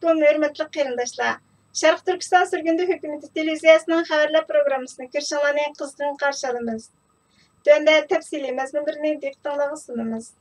Assalamualaikum hörmətli qarindaşlar. Şərq Türkistan sürgündü hökuməti televiziyasının xəbərlər proqramısını görüşənlərni qızğın qarşı alırıq. Döndə təfsili məzmunlarını diqqətinizə sunumuz.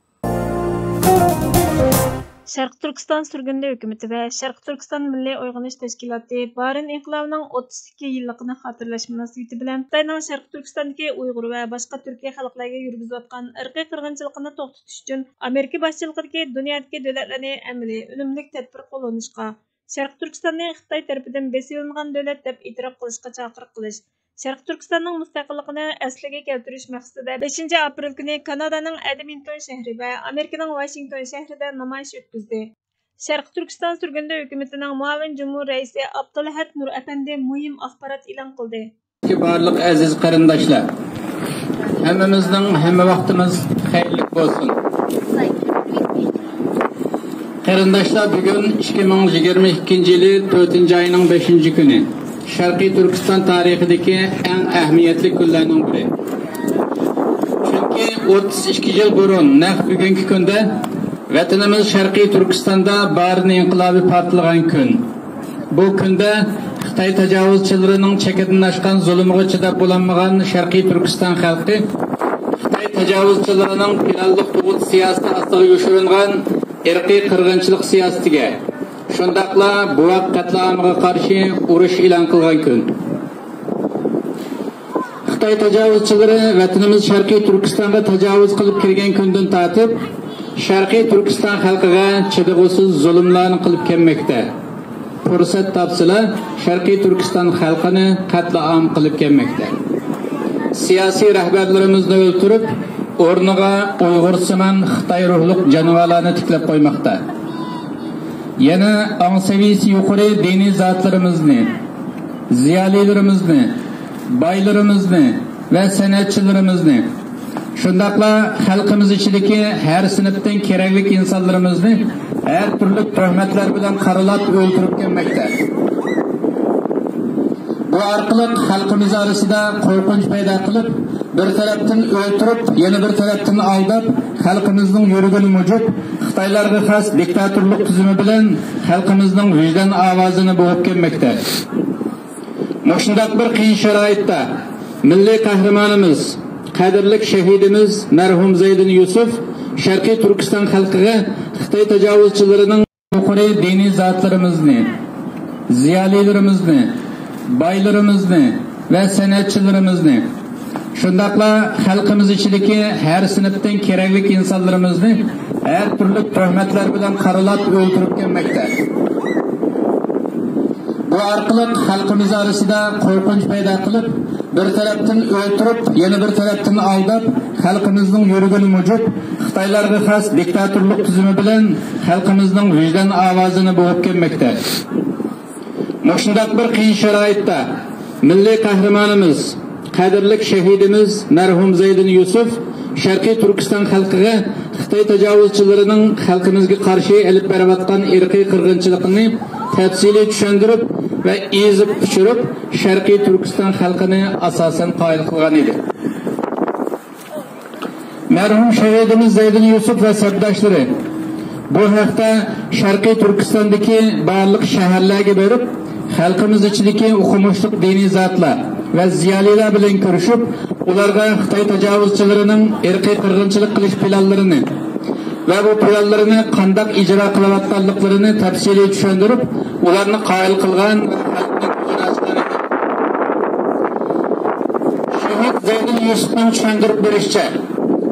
Şərq Türkistan sürgündü hökuməti və Şərq Türkistan Milli Oyğanış Təşkilatı Barin İnqilabının 32 illiğini xatırlaş münasibəti bilan Xitayning Şərq Türkistandakı Uyğur və başqa Türkiyə xalqlarına yürgüzüyotqan irqiy qırğınçılığını to'xtatish uchun Amerika boshchiligidagi dunyodagi davlatlarni əməli, unumli tədbir qo'llanishga, Şərq Türkistonni Xitoy tarafidan besilingan davlat deb e'tirof qilishga chaqiriq qilish, Şərq Türkistanning mustaqilligini asliga keltirish maqsadida 5 aprel kuni Kanadaning Edmonton shahri va Amerikaning Washington shahrida namoyish o'tkazdi. Şərq Türkistan sürgündü hökumətinin muavin cumhur raisi Abdulahad Nur Efendi mühim axbarat e'lon qildi. Barlıq aziz qarindaşlar, hammamizning hamma vaqtimiz xayrli bo'lsin. Qarindaşlar, bugun 2022 yılı 4 ayının 5 günü. Şərqi Türkistan tarixidagi eng ahamiyatli kunlarning biri. Chunki 32 yil burun naq bugungi kunda vatanimiz Şərqi Türkistonda Barin inqilobi portlagan kun. Bu kunda Xitoy tajovuzchilarining chekidan oshgan zulmiga chidab bo'lolmagan Şərqi Türkiston xalqi Xitoy tajovuzchilarining planliq tug'ut siyosati ostiga yoshiringan irqiy qirg'inchilik siyosatiga, shundaqla buvoq qatlamiga qarshi urush e'lon qilgan kun. Xitoy tajovuzchilari vatanimiz Şərqi Türkistonga tajovuz qilib kirgan kundan tortib, Şərqi Türkiston xalqiga chidag'usiz zulmlarni qilib kelmoqda. Fursat topsalar, Şərqi Türkiston xalqini qatlam qilib kelmoqda. Siyosiy rahbarlarimizni o'ltirib, o'rniga Uyg'ursimon Xitoy ruhliq jonivorlarni tiklab qo'ymoqda. Yana ong'savisi yuqori diniy zotlarimizni, ziyolilarimizni, boylarimizni va san'atchilarimizni, shundaqla xalqimiz ichidagi har sinfdan kerakli insonlarimizni har turli tuhmatlar bilan qaralab o'ldirib kelmoqda. Bu orqali xalqimiz orasida qo'rqinch paydo qilib, bir tarafdan o'ldirib, yana bir tarafdan aldab, xalqimizning yuragini mujib, Xitoylarga xos diktatorlik tuzumi bilan xalqimizning vijdon ovozini bo'g'ib kelmoqda. Mushundaq bir qiyin sharoitda milliy qahramonimiz, qadrli shahidimiz marhum Zaydin Yusuf Şərqi Türkiston xalqiga Xitoy tajovuzchilarining yuqori diniy zotlarimizni, ziyolilarimizni, boylarimizni va san'atchilarimizni, shundaqla xalqimiz ichidagi har sinfdan kerakli insonlarimizni har turli tuhmatlar bilan qaralab o'ldirib kelmoqda. Bu orqali xalqimiz orasida qo'rqinch paydo qilib, bir tarafdan o'ldirib, yana bir tarafdan aldab, xalqimizning yuragini mujib, Xitoylarga xos diktatorlik tuzumi bilan xalqimizning vijdon ovozini bo'g'ib kelmoqda. Mushundaq bir qiyin sharoitda milliy qahramonimiz, qadrli shahidimiz marhum Zaydin Yusuf Şərqi Türkiston xalqiga Xitoy tajovuzchilarining xalqimizga qarshi elib berayotgan irqiy qirg'inchilikni tafsiliy tushuntirib va ezib tushirib, Şərqi Türkiston xalqini asosan qoyil qilgan edi. Marhum shahidimiz Zaydin Yusuf va sabdoshlari bu haqda Şərqi Türkistondagi barliq shaharlarga berib, xalqimiz ichidagi o'qimishli diniy zotlar va ziyolilar bilan ko'rishib, ularga Xitoy tajovuzchilarining irqiy qirg'inchilik qilish planlarini va bu planlarini qanday ijro qilayotganliklarini tafsiliy tushuntirib, ularni qoyil qilgan Shahid Zaydin Yusufning tushuntirib berishicha,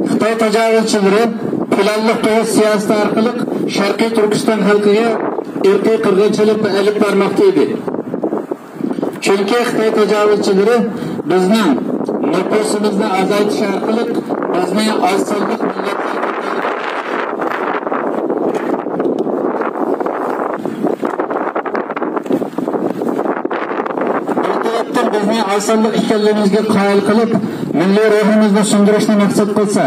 Xitoy tajovuzchilari planli tug'ut siyosati orqali Şərqi Türkiston xalqiga irqiy qirg'inchilik olib bormoqda edi. Chunki Xitoy tajovuzchilari bizning nüfusimizni azaytish orqali bizni oz sonli bizni osonlik ekanligimizga qoyil qilib, milliy ruhimizni sindirishni maqsad qilsa,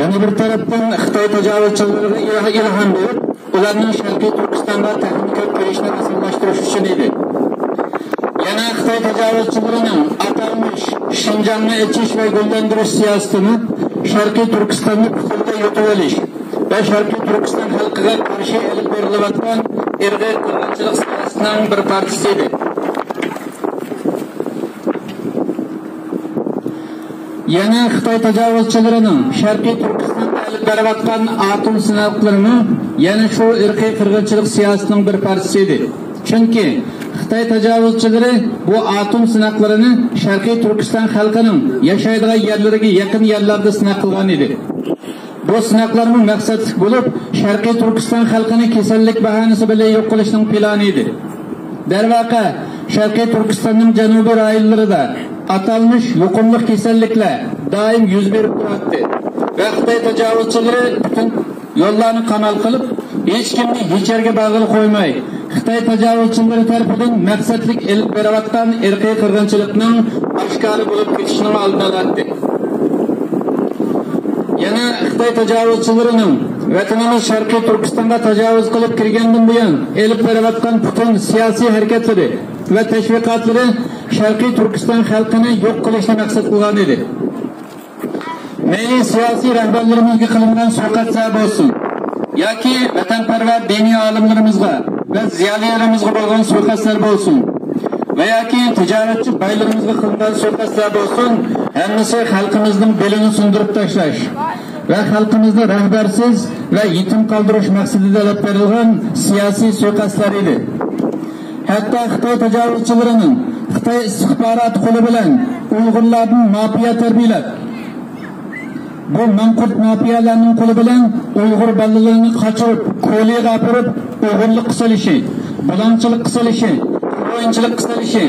yana bir tarafdan Xitoy tajovuzchilariga ilhom berib, ularning Şərqi Türkistonga texnika kirishni osonlashtirish uchun edi. Yana Xitoy tajovuzchilarining atalmish Şinjanni ichish va gullantirish siyosatini Şərqi Türkistonni puxta yutib olish va Şərqi Türkiston xalqiga qarshi elib berilayotgan irqiy qirg'inchilik siyosatining bir partisi edi. Yana Xitoy tajovuzchilarining Sharqiy Turkistonda olib berayotgan atom sinovlarini yana shu irqiy qirg'inchilik siyosatining bir partisi edi. Chunki Xitoy tajovuzchilari bu atom sinovlarini Sharqiy Turkiston xalqining yashaydigan yerlariga yaqin yerlarda sinov qilgan edi. Bu sinovlarning maqsadi bo'lib, Sharqiy Turkiston xalqini kasallik bahonasi bilan yo'q qilishning plani edi. Darvaqa, Sharqiy Turkistonning janubiy rayonlarida atalmış yuqumli kasalliklar doim yuz berib turadi va Xitoy tajovuzchilari butun yo'llarni qamal qilib, hech kimni hech yerga bog'lab qo'ymay, Xitoy tajovuzchilari tomonidan maqsadlik elib berayotgan irqiy qirg'inchilikning oshkori bo'lib ketishining oldini oladi. Yana Xitoy tajovuzchilarining vatanimiz Sharqiy Turkistonga tajovuz qilib kirgandan buyon elib berayotgan butun siyosiy harakatlari va tashviqotlari Sharqiy Turkiston xalqini yo'q qilishni maqsad qilgan edi. Mayli siyosiy rahbarlarimizga qilingan suiqasdlar bo'lsin, yoki vatanparvar diniy olimlarimizga va ziyolilarimizga bo'lgan suiqasdlar bo'lsin, va yoki tijoratchi baylarimizga qilingan suiqasdlar bo'lsin, hammasi xalqimizning belini sindirib tashlash va xalqimizni rahbarsiz va yetim qoldirish maqsadida olib berilgan siyosiy suiqasdlar edi. Hatta Xitoy tajovuzchilarining Xitoy istixborot qo'li bilan Uyg'urlarning mafiya tarbiyalab, bu manqurt mafiyalarning qo'li bilan Uyg'ur bolalarini qochirib, ko'liga apirib, Uyg'urlik qisilishi, bulanchilik qisilishi, o'yinchilik qisilishi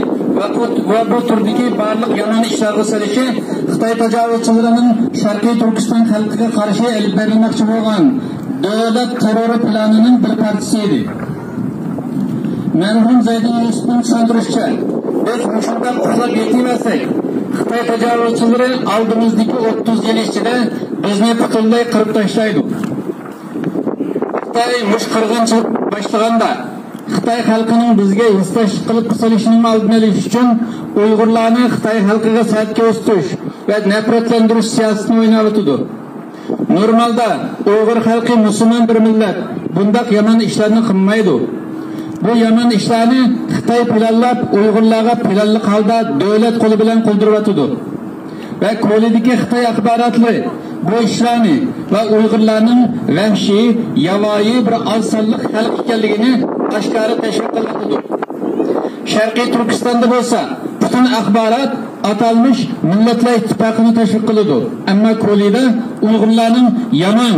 va bu turdagi barliq yomon ishlar qisilishi Xitoy tajovuzchilarining Sharqiy Turkiston xalqiga qarshi olib berilmoqchi bo'lgan davlat terrori planining bir partisi edi. Merhum Zeydin Yusuf'un tushuntirishicha, biz shunday qo'llab yetilmasak, Xitoy tajovuzchilari oldimizdagi 30 yil ichida bizni butunlay qirib tashlaydi. Xitoy mush qirg'inchilik boshlaganda Xitoy xalqining bizga istash qilib qilishining oldini olish uchun Uyg'urlarni Xitoy xalqiga satga o'stish va nafratlantirish siyosatini o'ynab o'tdi. Normalda Uyg'ur xalqi musulmon bir millat, bunday yomon ishlarni qilmaydi. Bu yomon ishlarni Xitoy planlab Uyg'urlarga planli holda davlat qo'li bilan qildirib o'tdi. Va qo'lidagi Xitoy axborotlari bu ishlarni va Uyg'urlarning vahshiy, yovvoyi bir osonlik xalq ekanligini oshkora tashviq qildi. Sharqiy Turkistonda bo'lsa, butun axborot atalmış millatlar ittifoqini tashviq qildi. Ammo qo'lida Uyg'urlarning yomon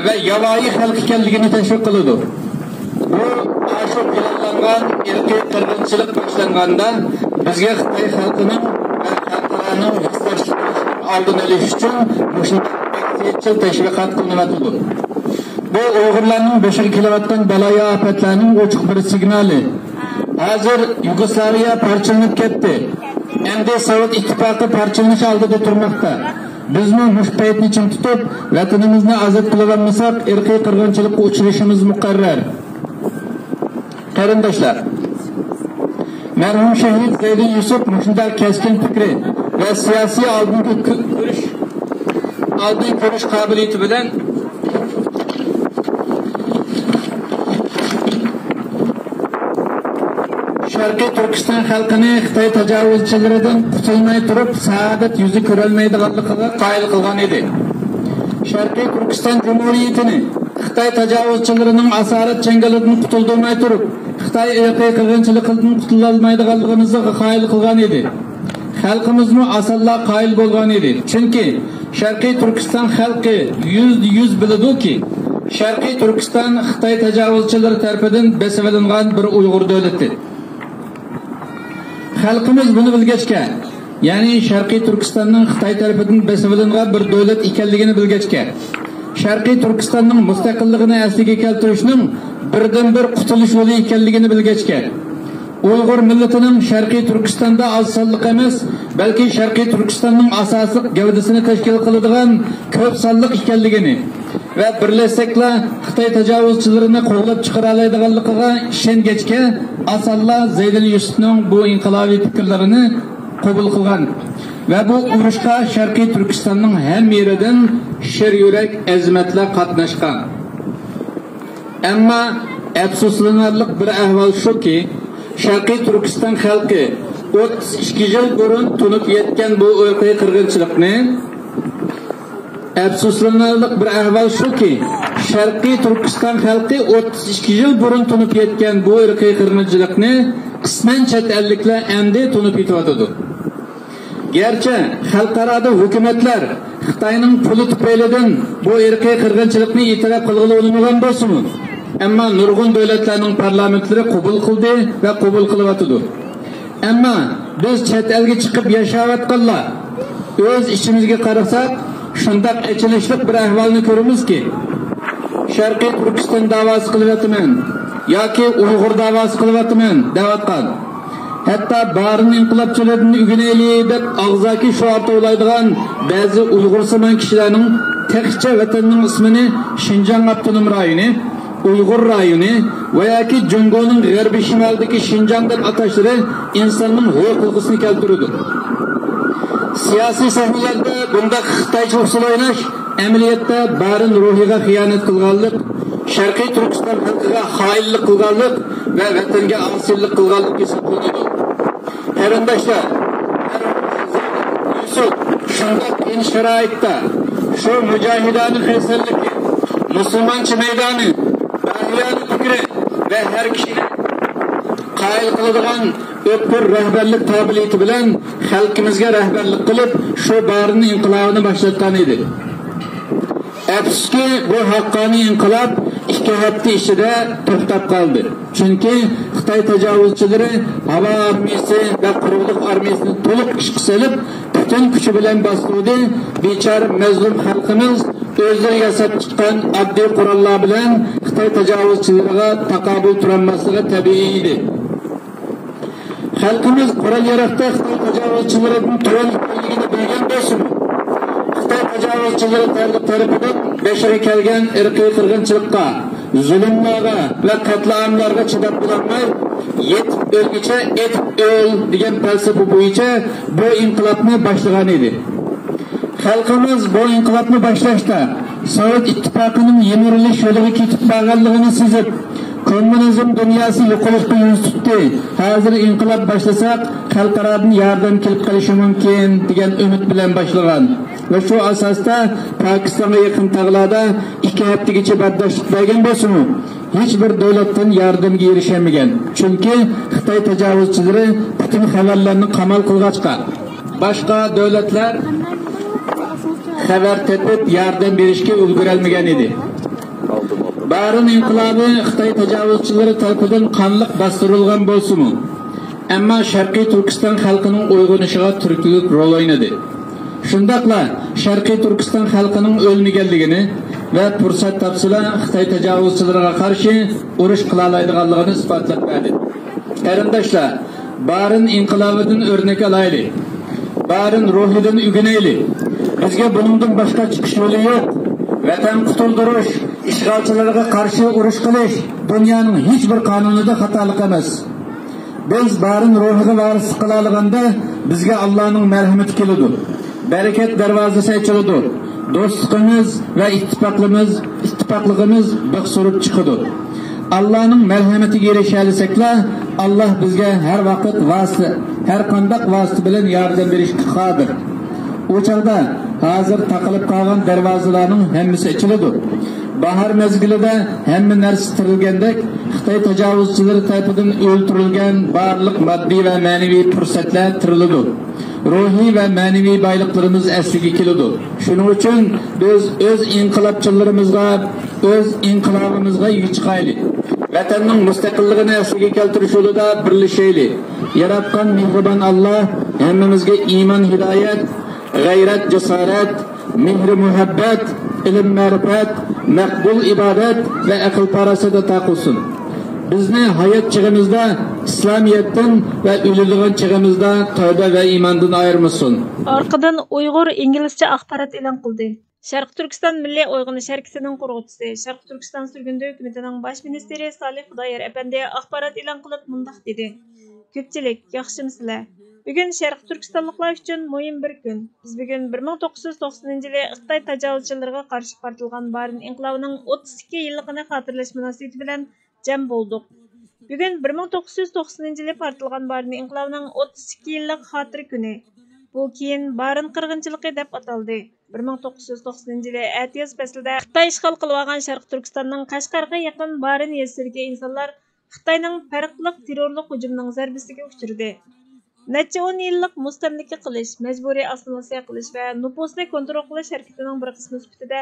ve yovvoyi xalq ekanligini tashviq qildi. Bu ashu planlangan irqiy qirg'inchilik boshlanganda bizga Xitoy xalqining va xalqlarning oldini olish uchun shunday tashviqot qilinadi. Bu Uyg'urlarning boshiga kelayotgan baloyo ofatlarning ochiq bir signali. Hozir Yugoslaviya parchalanib ketdi. Endi Sovet ittifoqi parchalanish oldida turmoqda. Bizni mushpaytni chim tutib, vatanimizni ozod qilolmasak, irqiy qirg'inchilikka uchrashimiz muqarrar. Qarindoshlar, merhum shahid Zeydin Yusuf shunday keskin fikri va siyosiy oldingi ko'rish qobiliyati bilan Sharqiy Turkiston xalqini Xitoy tajovuzchilaridan qutulmay turib, saodat yuzi ko'rolmaydiganligiga qoyil qilgan edi. Sharqiy Turkiston Jumhuriyatini Xitoy tajovuzchilarining asorat changalidan qutuldirmay turib, Xitoy irqiy qirg'inchilikdan qutula olmaydiganligiga qoyil qilgan edi. Xalqimizning asalla qoyil bo'lgan edi. Chunki Sharqiy Turkiston xalqi 100% biladi-ki, Sharqiy Turkiston Xitoy tajovuzchilari tomonidan besilingan bir Uyg'ur davlati. Xalqimiz buni bilgachga, ya'ni Sharqiy Turkistonning Xitoy tomonidan besilingan bir davlat ekanligini bilgachga, Sharqiy Turkistonning mustaqilligini asliga keltirishning birdan-bir qutulish yo'li ekanligini bilgachga, Uyg'ur millatining Sharqiy Turkistonda oz sonliq emas, balki Sharqiy Turkistonning asosiy gavdasini tashkil qiladigan ko'p sonliq ekanligini va birlashsakla Xitoy tajovuzchilarini qo'llab chiqara oladiganligiga ishongachga, asalla Zeydin Yusufning bu inqilobiy fikrlarini qabul qilgan va bu urushga Sharqiy Turkistonning ham yeridan shir yurak azmatlar qatnashgan. Ammo afsuslanarli bir ahvol shuki, Sharqiy Turkiston xalqi 32 yil burun tunib yetgan bu irqiy qirg'inchilikni afsuslanarli bir ahvol shuki, Sharqiy Turkiston xalqi 32 yil burun tunib yetgan bu irqiy qirg'inchilikni qisman chet elliklar endi tunib yetyotidi. Gerçi xalqaro hukumatlar Xitoyning puli tufaylidan bu irqiy qirg'inchilikni e'tirof qilg'ili bo'lmagan bo'lsin, ammo nurg'un davlatlarning parlamentlari qabul qildi va qabul qilyotidi. Ammo biz chet elga chiqib yashayotganlar o'z ishimizga qarasak, shunday achinishli bir ahvolni ko'ramizki, Sharqiy Turkiston da'vosi qilyapman yoki Uyg'ur da'vosi qilyapman deyotgan. Hatta barın inqilobchilarni ugunaylik deb og'zaki shuar to'laydigan ba'zi Uyg'ursimon kishilarning textcha vatanning ismini Xinjiang avtonom rayoni, Uyg'ur rayoni va yoki Jungoning g'arbiy shimolidagi Xinjiang deb atashlari insonning huquqini keltiradi. Siyosiy sahnalarda bunda Xitoycha usul o'ynash amaliyotda barın ruhiga xiyonat qilganlik, Sharqiy Turkiston xalqiga xoinlik qilganlik va vatanga osiylik qilganlik hisoblanadi. Qarindoshlar, Yusuf shunday qiyin sharoitda shu mujohidani qaysarligi, musulmoncha maydoni, bahiyani fikri va har kishini qoyil qiladigan o'tkir rahbarlik qobiliyati bilan xalqimizga rahbarlik qilib, shu barni inqilobini boshlatgan edi. Afsuski bu haqqoniy inqilob 2 hafta ichida to'xtab qoldi. Chunki Xitoy tajovuzchilari havo armiyasi va quruqlik armiyasini to'liq ishga solib, butun kuchi bilan bostirdi. Bechora mazlum xalqimiz o'zlari yasab chiqqan oddiy qurollar bilan Xitoy tajovuzchilariga taqobil turolmasligi tabiiy edi. Xalqimiz qurol yaroqda Xitoy tajovuzchilarining to'g'riligini bilgan bo'lsin. Xitoy tajovuzchilari tarafidan bashara kelgan irqiy qirg'inchilikqa, zulmlarga va qatlamlarga chidab bo'lmay, yetib o'lgicha etib o'l degan falsafa bo'yicha bu inqilobni boshlagan edi. Xalqimiz bu inqilobni boshlashda Sovet ittifoqining yemirilish yo'liga ketib borganligini sezib, kommunizm dunyosi yo'qolishga yuz tutdi. Hozir inqilob boshlasak, xalqaradan yordam kelib qolishi mumkin degan umid bilan boshlagan. Ve şu asasda Pakistan'a yakın tağlarda 2 haftagacha bardoshlik bergan bo'lsin, hiçbir devletten yordamga erishamagan. Chunki Xitoy tajovuzchilari butun xabarlarni qamal qilg'achqa, boshqa davlatlar xabar tepib yordam berishga ulgurolmagan edi. Barın inqilobi Xitoy tajovuzchilari tomonidan qonliq bostirilgan bo'lsin, ammo Sharqiy Turkiston xalqining uyg'onishiga turkilik rol o'ynadi. Shundaqla Sharqiy Turkiston xalqining o'lmaganligini va fursat topsila Xitoy tajovuzchilariga qarshi urush qila oladiganligini isbotlab berdi. Qarindoshlar, barın inqilobidan o'rnak olaylik. Barın ruhidan ugunaylik. Bizga buningdan boshqa chiqish yo'li yo'q. Vatan qutuldirish, ishg'olchilarga qarshi urush qilish dunyoning hech bir qonunida xatolik emas. Biz barın ruhiga varis qila olganda bizga Allohning marhamati keladi. Bereket darvozasi ochiladi. Do'stligimiz va ittifoqligimiz baqsurib chiqadi. Allohning marhamatiga erishalisaklar, Alloh bizga har vaqt vasita, har qanday vasita bilan yordam berishga qodir. O chaqda hozir taqilib qolgan darvozalarning hammasi ochiladi. Bahar mezgilida hamma narsa tirilgandek, Xitoy tajovuzchilari tomonidan o'ldirilgan barliq moddiy va ma'naviy fursatlar tiriladi. Ruhiy va ma'naviy boyliqlarimiz asliga keladi. Shuning uchun biz o'z inqilobchilarimizga, o'z inqilobimizga chiqaylik. Vatanning mustaqilligini asliga keltirish yo'lida birlashaylik. Yaratgan mehribon Alloh hammamizga iymon, hidoyat, g'ayrat, jasorat, mehr, muhabbat, ilm, ma'rifat, maqbul ibodat va aql farosatda taqilsin. Bizni hayot chig'imizda İslamiyet'ten ve ölüdüğün çığımızda tövbe ve imandan ayırmasın. Arkadan Uyghur İngilizce axbarat e'lon qildi. Sharq Turkiston Milliy Uyg'onish harakatining qurg'uvchisi, Sharq Turkiston surgundi hukumatining bosh ministri Salih Xudoyer apandi axbarat e'lon qilib mundaq dedi: Ko'pchilik, yaxshimisizlar? Bugün Şərq Türkistanlıqlar üçün mühim bir gün. Biz bugün 1990 yılı Xitay təcavüzçilərə qarşı partılğan Barin inqilabının 32 yıllıqını xatırlaş münasibəti bilan cəm bolduq. Bugün 1990 yılı partılğan Barin inqilabının 32 yıllık xatırı günü. Bu keyin Barin qırğınçılığı dep ataldı. 1990 yılı ətiyoz fəslində Xitay işğal qılıb alğan Şərq Türkistanның Qashqarga yaqın Barin yezsidəki insanlar Xitayning fərqli terrorluq hücumunun zərbəsiga uçurdu. Neçə 10 yıllık mustamlika qilish, məcburi assimilasiya qilish və nüfusni kontrol qilish harakatining bir qismi sifatida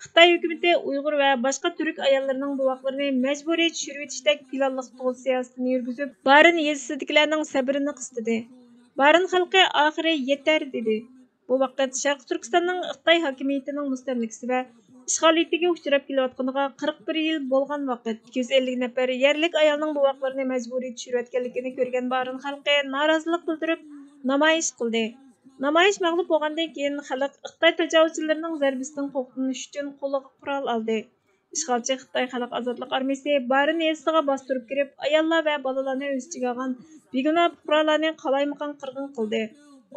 Xitay hökuməti Uyğur və başqa türk ayollarının buvaqlarını məcburi tushirib etishdak planlıq tug'ut siyosatini yurgizib, Barin yezisidagilarning sabrini qistidi. Barin xalqi oxiri yetar dedi. Bu vaqt Şərq Türkistanның Xitay hakimiyetining mustamlikasi və işğaliyetiga uchrab kelayotganiga 41 yil bo'lgan vaqt 250 nafar yerlik ayolning buvaqlarini məcburi tushirayotganligini ko'rgan Barin xalqi norozilik bildirib namoyish qildi. Namoyish mag'lub bo'lgandan keyin xalq Xitoy tajovuzchilarining zarbasidan qo'rqinish uchun qo'liga qurol oldi. Ishg'olchi Xitoy xalq ozodlik armiyasi Barin yezisiga bostirib kirib, ayollar va bolalarni o'z ichiga olgan begunoh fuqarolarni qalaymaqon qirg'in qildi.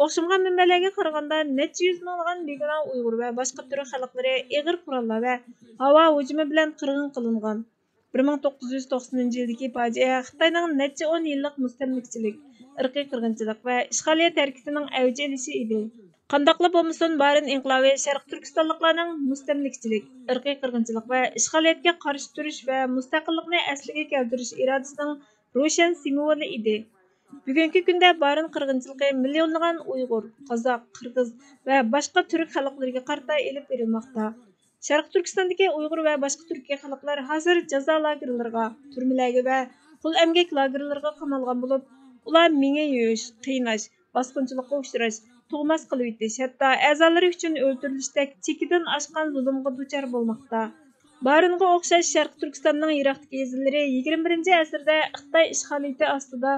O'xshamgan manbalarga qaraganda necha yuz minglagan begunoh Uyg'ur va boshqa turk xalqlari ig'ir qurollar va havo hujumi bilan qirg'in qilingan. 1990 yildagi fojia Xitoyning necha 10 yillik mustamlikachilik, irqiy qirg'inchilik va ishg'oliyat harakatining avj olishi edi. Qandaqla bo'lmasin, Barin inqilobi Sharq Turkistonliklarning mustamlikachilik, irqiy qirg'inchilik va ishg'oliyatga qarshi turish va mustaqillikni asliga keltirish irodasining ro'shan simvoli edi. Bugungi kunda Barin qirg'inchiligi millionlagan Uyg'ur, Qozoq, Qirg'iz va boshqa turk xalqlariga qarata elib berilmoqda. Sharq Turkistondagi Uyg'ur va boshqa turkiy xalqlar hozir jazo lagerlariga, turmalarga va qul emgak lagerlariga qamalgan bo'lib, ular menga yuyish, qiynash, bosqinchilikqa uchrash, tug'mas qilib etish, hatto a'zolari uchun o'ldirilishdak chekidan oshgan zulmga duchor bo'lmoqda. Baringa o'xshash Sharq Turkistonning yiroqdagi yezilari 21-asrda Xitoy ishg'oliyati ostida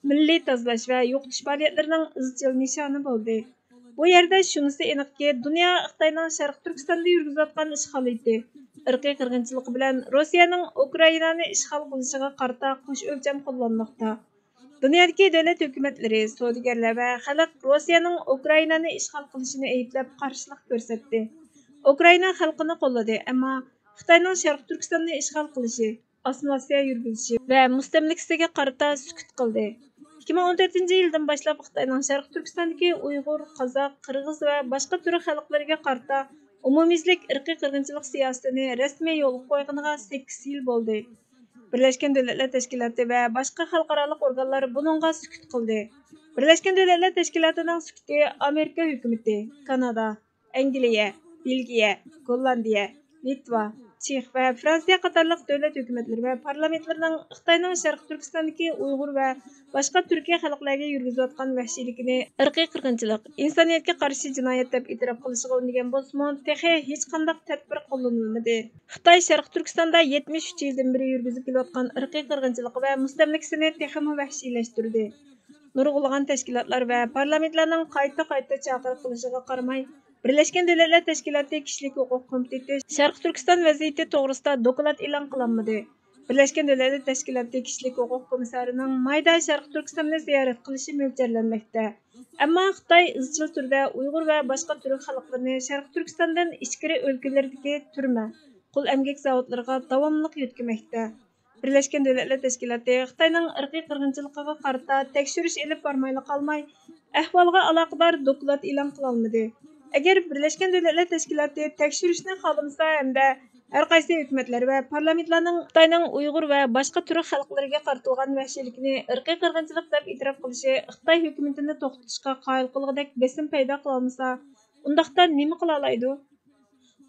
milliy tozalash va yo'qotish faoliyatlarining izchil nishoni bo'ldi. Bu yerda shunisi aniqki, dunyo Xitoyning Sharq Turkistonda yurgizayotgan ishg'oliyati, irqiy qirg'inchiligi bilan Rossiyaning Ukrainani ishg'ol qilishiga qarata qo'sh o'lcham qo'llanmoqda. Dunyodagi davlat hukumatlari, savdogarlar va xalq Rossiyaning Ukrainani ishg'ol qilishini ayblab qarshilik ko'rsatdi. Ukraina xalqini qo'lladi, ammo Xitoyning Sharq Turkistonni ishg'ol qilishi, assimilyatsiya yurgizishi va mustamlikasiga qarata sukut qildi. 2014-yildan boshlab Xitoyning Sharq Turkistondagi Uyg'ur, Qozoq, Qirg'iz va boshqa turk xalqlariga qarata umumyuzlik irqiy qirg'inchilik siyosatini rasmiy yo'lga qo'yganiga 8 yil bo'ldi. Birlashgan Davlatlar Tashkiloti va boshqa xalqaro organlar buningga sukut qildi. Birlashgan Davlatlar Tashkilotining sukuti Amerika hukumati, Kanada, Angliya, Belgiya, Gollandiya, Litva, Chex va Fransiya qatorliq davlat hukumatlari va parlamentlarining Xitoyning Sharq Turkistondagi Uyg'ur va boshqa turkiy xalqlarga yurgizayotgan vahshiylikni irqiy qirg'inchilik, insoniyatga qarshi jinoyat deb e'tirof qilishiga uringan bo'lsa, texi hech qanday tadbir qo'llanilmadi. Xitoy Sharq Turkistonda 73 yildan beri yurgizib kelayotgan irqiy qirg'inchilik va mustamlikasini texmi vahshiylashtirdi. Nurg'ulg'an tashkilotlar va parlamentlarning qayta chaqiriq qilishiga qaramay, Birleşken Devletler Teşkilatı Kişilik Hukuk Komiteti Şarkı Türkistan vaziyeti to'g'risida doklad e'lon qilinmadi. Birleşken Devletler Teşkilatı Kişilik Hukuk Komissarining mayda Şarkı Türkistanni ziyorat qilishi mo'ljallanmoqda. Ammo Xitoy izchil turda Uyg'ur va boshqa turk xalqlarini Şarkı Türkistandan ichkari o'lkalardagi turma, qul emgak zavodlariga davomli yo'tkamoqda. Birleşken Devletler Teşkilatı Xitoyning irqiy qirg'inchiligiga qarata tekshirish elib bormayli qolmay, ahvolga aloqador doklad e'lon qilolmadi. Agar Birleşken Devletler Teşkilatı tekshirishni xohlamasa hamda har qaysi hukumatlar va parlamentlarning Xitoyning Uyg'ur va boshqa turk xalqlariga qartilgan vahshiylikni irqiy qirg'inchilik deb e'tirof qilishi Xitoy hukumatini to'xtatishga qoyil qilgudek besim paydo qilolmasa, undaqda nima qila oladi?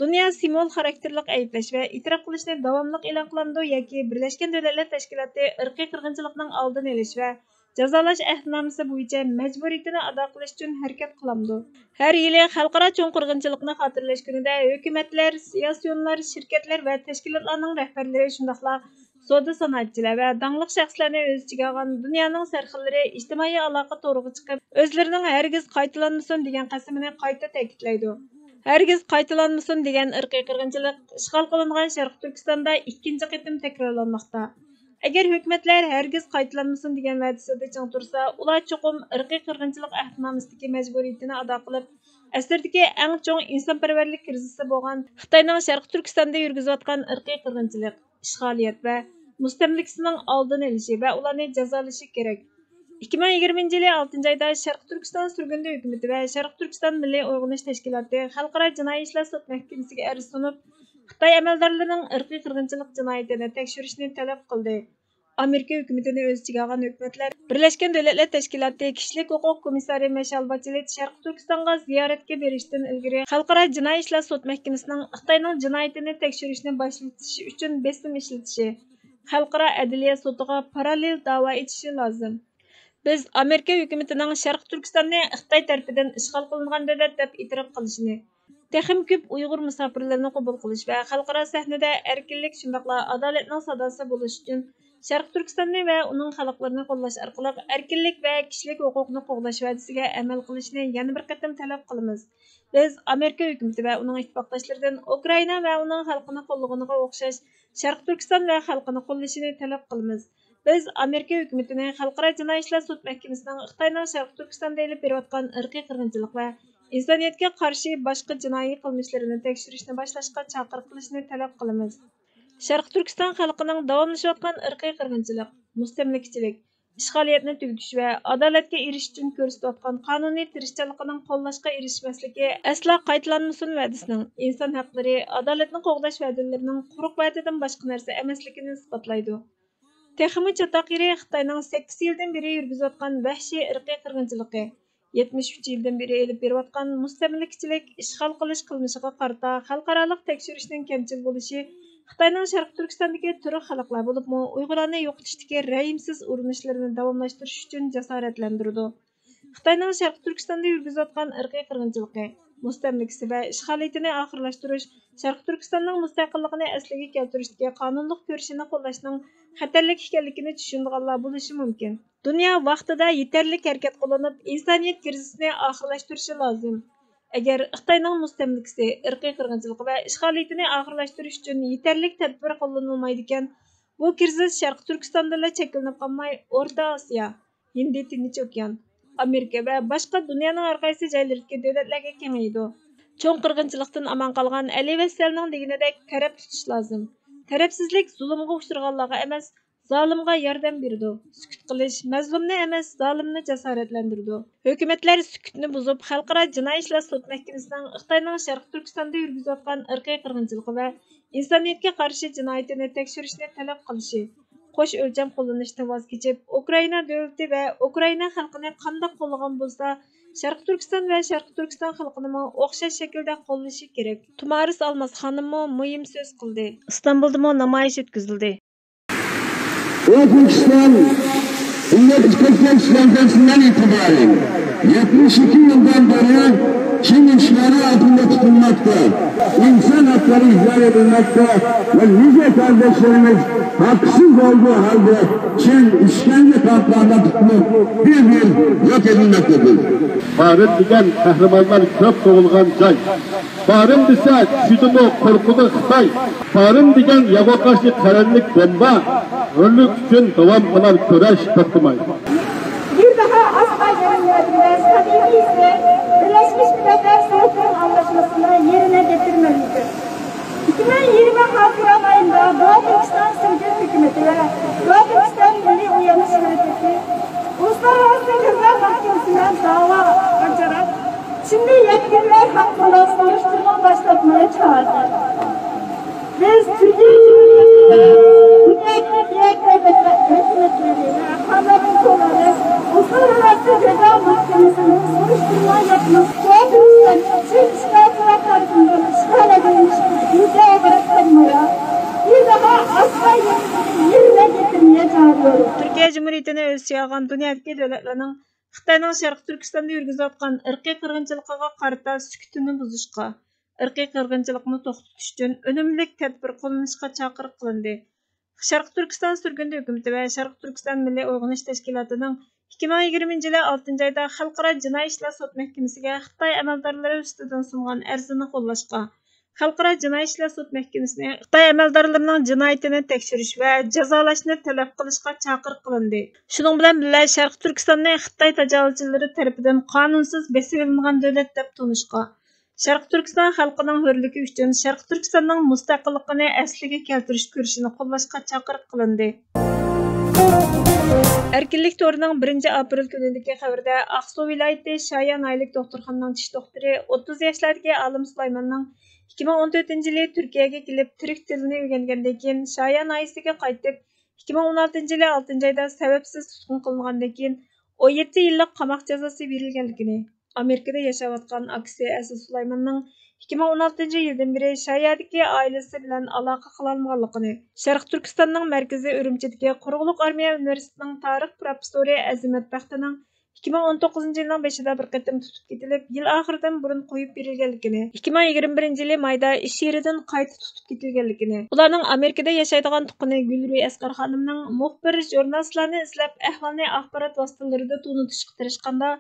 Dunyo simvol xarakterlik ayblash va e'tirof qilishni davomli e'lon qilamdi yoki Birleşken Devletler Teşkilatı irqiy qirg'inchilikning oldini olish va jazolash ahdnomasi bo'yicha majburiyatini ado qilish uchun harakat qilamdi. Har yili xalqaro cho'ng qirg'inchilikni xotirlash kunida hukumatlar, siyosiyonlar, shirkatlar va tashkilotlarning rahbarlari shundaqla savdo sanoatchilar va danglik shaxslarni o'z ichiga olgan dunyoning sarxillari ijtimoiy aloqa to'riga chiqib, o'zlarining hargiz qaytalanmasin degan qasamini qayta ta'kidlaydi. Hargiz qaytalanmasin degan irqiy qirg'inchilik ishg'ol qilingan Sharq Turkistonda ikkinchi qatim takrorlanmoqda. Agar hukumatlar hargiz qaytalanmasin degan va'dasida ching tursa, ular cho'qim irqiy qirg'inchilik ahdnomasidagi majburiyatini ado qilib, asrdagi eng cho'ng insonparvarlik krizisi bo'lgan Xitoyning Sharqiy Turkistonda yurgizayotgan irqiy qirg'inchilik, ishg'oliyat va mustamlikasining oldini olishi va ularni jazolashi kerak. 2020 yili 6 oyda Sharqiy Turkiston surgundi hukumati va Sharqiy Turkiston Milliy Uyg'unish Tashkiloti Xalqaro jinoiy ishlar sud mahkamasiga arz sunib, Xitoy amaldorlarining irqiy qirg'inchilik jinoyatini tekshirishni talab qildi. Amerika hukumatini o'z ichiga olgan hukumatlar Birlashgan Davlatlar Tashkiloti Kishilik huquq komissari Mashal Bachelet Sharqiy Turkistonga ziyoratga berishdan ilgari Xalqaro jinoiy ishlar sud mahkamasining Xitoyning jinoyatini tekshirishni boshlatish uchun besim ishlatishi, xalqaro adliya sudiga parallel da'vo etishi lozim. Biz Amerika hukumatining Sharqiy Turkistonni Xitoy tarafidan ishg'ol qilingan davlat deb e'tirof qilishini, texim ko'p Uyg'ur musofirlarini qabul qilish va xalqaro sahnada erkinlik shundaqla adolatning sadosi bo'lish uchun Sharqiy Turkistonni va uning xalqlarini qo'llash orqali erkinlik va kishilik huquqni qo'g'dash va'dasiga amal qilishni yana bir qatam talab qilamiz. Biz Amerika hukumati va uning ittifoqdoshlaridan Ukraina va uning xalqini qo'llaguniga o'xshash Sharqiy Turkiston va xalqini qo'llashini talab qilamiz. Biz Amerika hukumatini Xalqaro jinoiy ishlar sud mahkamasining Xitoyning Sharqiy Turkistonda olib berayotgan irqiy qirg'inchilik va insoniyatga qarshi boshqa jinoiy qilmishlarini tekshirishni boshlashga chaqiriq qilishni talab qilamiz. Sharqiy Turkiston xalqining davomlashayotgan irqiy qirg'inchilik, mustamlikachilik, ishg'oliyatni tugutish va adolatga erishish uchun ko'rsatayotgan qonuniy tirishchanligining qo'llashga erishmasligi aslo qaytalanmasin va'dasining inson haqlari, adolatni qo'g'dash va'dalarining quruq va'dadan boshqa narsa emasligini isbotlaydi. Texmi chatoq yeri Xitoyning 8 yildan beri yurgizayotgan vahshiy irqiy qirg'inchiligi, 73 yildan beri elib berayotgan mustamlikachilik, ishg'ol qilish qilmishiga qarata xalqaroliq tekshirishning kamchil bo'lishi Xitoyning Sharqiy Turkistondagi turli xalqlar bo'libmi Uyg'urlarni yo'qotishdagi rayimsiz urinishlarini davomlashtirish uchun jasoratlantirdi. Xitoyning Sharqiy Turkistonda yurgizayotgan irqiy qirg'inchiligi, mustamlikasi va ishg'oliyatini oxirlashtirish Sharqiy Turkistonning mustaqilligini asliga keltirishdagi qonunliq ko'rishini qo'llashning xatarlik ekanligini tushunganlar bo'lishi mumkin. Dunyo vaqtida yetarli harakat qilinib, insoniyat krizisini oxirlashtirishi lozim. Agar Xitoyning mustamlikasi, irqiy qirg'inchiligi va ishg'oliyatini oxirlashtirish uchun yetarli tadbir qo'llanilmaydi ekan, bu krizis Sharqiy Turkistonda cheklanib qolmay, O'rta Osiyo, Hind Tinch okean, Amerika va boshqa dunyoning har qaysi joylaridagi davlatlarga kengaydi. Cho'ng qirg'inchilikdan aman qolgan Ali Vassalning deganidek taraf tutish lozim. Tarafsizlik zulmga uchraganlarga emas, zolimga yordam berdi. Sukut qilish mazlumni emas, zolimni jasoratlantirdi. Hukumatlar sukutni buzib, xalqaro jinoiy ishlar sud mahkamasining Xitoyning Sharqiy Turkistonda yurgizayotgan irqiy qirg'inchiligi va insoniyatga qarshi jinoyatini tekshirishni talab qilishi, qo'sh o'lcham qo'llanishdan voz kechib, Ukraina davlati va Ukraina xalqini qanday qo'llagan bo'lsa, Sharqiy Turkiston va Sharqiy Turkiston xalqini o'xshash shaklda qo'llashi kerak. Tumaris Almasxonimmi muhim so'z qildi. Istanbulda namoyish o'tkazildi. O'zbekiston 1980'den itibaren 72 yıldan beri Çin işgali altında tutulmakta, insan hakları ihlal edilmekte ve nice kardeşlerimiz haksız olduğu halde Çin işkence kamplarında tutulup bir yok edilmektedir. Barın degan kahramanlar köp doğulgan joy. Barın desa tushidimi qo'rquvi Xitoy. Barın degan yog'ga qarshi qaranlik bomba o'rlik uchun davom qilar kurash to'xtamaydi. Bir daha asla görünmediğinde tabii ise Birleşmiş Milletler Soğukluğun Anlaşması'nı yerine getirmelidir. 2020 Haziran ayında Doğu Türkistan Sürgün Hükümeti ve Doğu Türkistan Milli Uyanış Hareketi Uluslararası Ceza Mahkemesi'nden dava açarak şimdi yetkililer hakkında soruşturma başlatmaya çağırdı. Biz Türkiye Cumhuriyeti diğer hükümetleri ve parlamentoları Uluslararası Ceza Mahkemesi'nin soruşturma yapması Doğu Türkistan'ın Çin işgalciler tarafından işgal edilmiş ülke olarak tanımaya bir daha asla yerine getirmeye çağırıyoruz. Türkiye Cumhuriyeti'ne öz yağan dünyadaki devletlerinin Xitoyning Sharqiy Turkistonda yurgizayotgan irqiy qirg'inchilikqa qarata sukutini buzishga, irqiy qirg'inchilikni to'xtatish uchun unumli tadbir qo'llanishga chaqiriq qilindi. Sharqiy Turkiston surgundi hukumati va Sharqiy Turkiston Milliy Uyg'unish Tashkilotining 2020 yili 6 oyda Xalqaro jinoiy ishlar sud mahkamasiga Xitoy amaldorlari ustidan sungan arzini qo'llashga, Xalqaro Jinoiy ishlar sud mahkamasini Xitoy amaldorlarining jinoyatini tekshirish va jazolashni talab qilishga chaqiriq qilindi. Shuning bilan birga Sharq Turkistonni Xitoy tajovuzchilari tarafidan qonunsiz besib olingan davlat deb tanishga, Sharq Turkiston xalqining hurligi uchun Sharq Turkistonning mustaqilligini asliga keltirish kurishini qo'llashga chaqiriq qilindi. Erkinlik to'rining 1-aprel kunidagi xabarda Aqsu viloyati Shayan aylik doktorxonaning tish doktori 30 yoshlardagi Alim Sulaymonning 2014-yili Turkiyaga kelib turk tilini o'rgangandan keyin Shayan ailasiga qaytib, 2016-yili 6-oyda sababsiz tutqun qilingandan keyin 17 yillik qamoq jazosi berilganligini, Amerikada yashayotgan aksi Aziz Sulaymonning 2016-yildan beri Shayadagi ailasi bilan aloqa qila olmaganligini, Sharq Turkistonning markazi Urumchidagi Quruqliq armiya universitetining tarix professori Azimat Baxtining 2019-yilning 5-ida bir qatim tutib ketilib, yil oxiridan burun qo'yib berilganligini, 2021-yili mayda ish yeridan qayta tutib ketilganligini, ularning Amerikada yashaydigan tuqqani Gulruy Asqar xonimning muxbir jurnalistlarni izlab ahvolni axborot vositalarida tunutishga tirishganda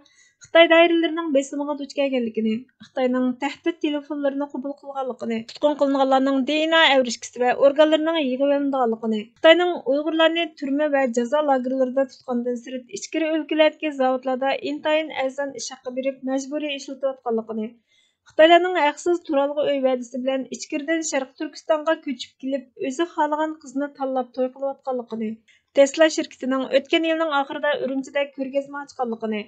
Xitoy doiralarining besimiga duch kelganligini, Xitoyning tahdid telefonlarini qabul qilganligini, tutqun qilinganlarning DNA avrishkisi va organlarining yig'ib olinganligini, Xitoyning Uyg'urlarni turma va jazo lagerlarida tutgandan sirt ichkari o'lkalardagi zavodlarda intayin arzon ish haqi berib majburiy ishlatayotganligini, Xitoylarning haqsiz turalg'i uy va'dasi bilan ichkaridan Sharq Turkistonga ko'chib kelib, o'zi xohlagan qizni tanlab to'y qilayotganligini, Tesla shirkatining o'tgan yilning oxirida Urumchida ko'rgazma ochganligini,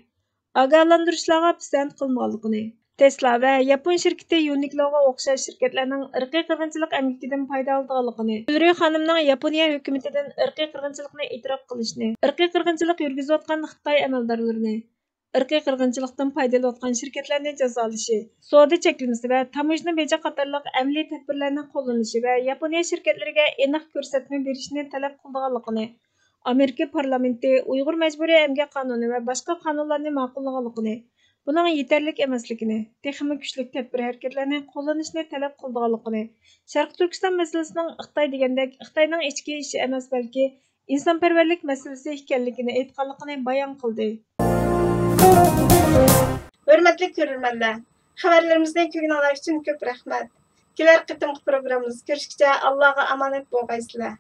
ogohlantirishlarga pisand qilmaganligini, Tesla va Yapon shirkati Uniqloga o'xshash shirkatlarning irqiy qirg'inchilik amalidan foyda olganligini, Gulruy xonimning Yaponiya hukumatidan irqiy qirg'inchilikni e'tirof qilishni, irqiy qirg'inchilik yurgizayotgan Xitoy amaldorlarini, irqiy qirg'inchilikdan foydalanayotgan shirkatlarni jazolashi, savdo cheklamasi va tamojna beja qatorliq amaliy tadbirlarni qo'llanishi va Yaponiya shirkatlariga aniq ko'rsatma berishni talab qilganligini, Amerika parlamenti Uyg'ur majburiy emgak qonuni va boshqa qonunlarni ma'qullaganligini, buning yetarli emasligini, texnik kuchli tadbir harakatlarni qo'llanishni talab qilganligini, Sharq Turkiston masalasining Xitoy degandek Xitoyning ichki ishi emas, balki insonparvarlik masalasi ekanligini aytganligini bayon qildi. Hurmatli ko'ruvchilar, xabarlarimizni ko'rganlar uchun ko'p rahmat. Kelar qitimqi programmamiz ko'rishguncha Allohga omonat bo'lgaysizlar.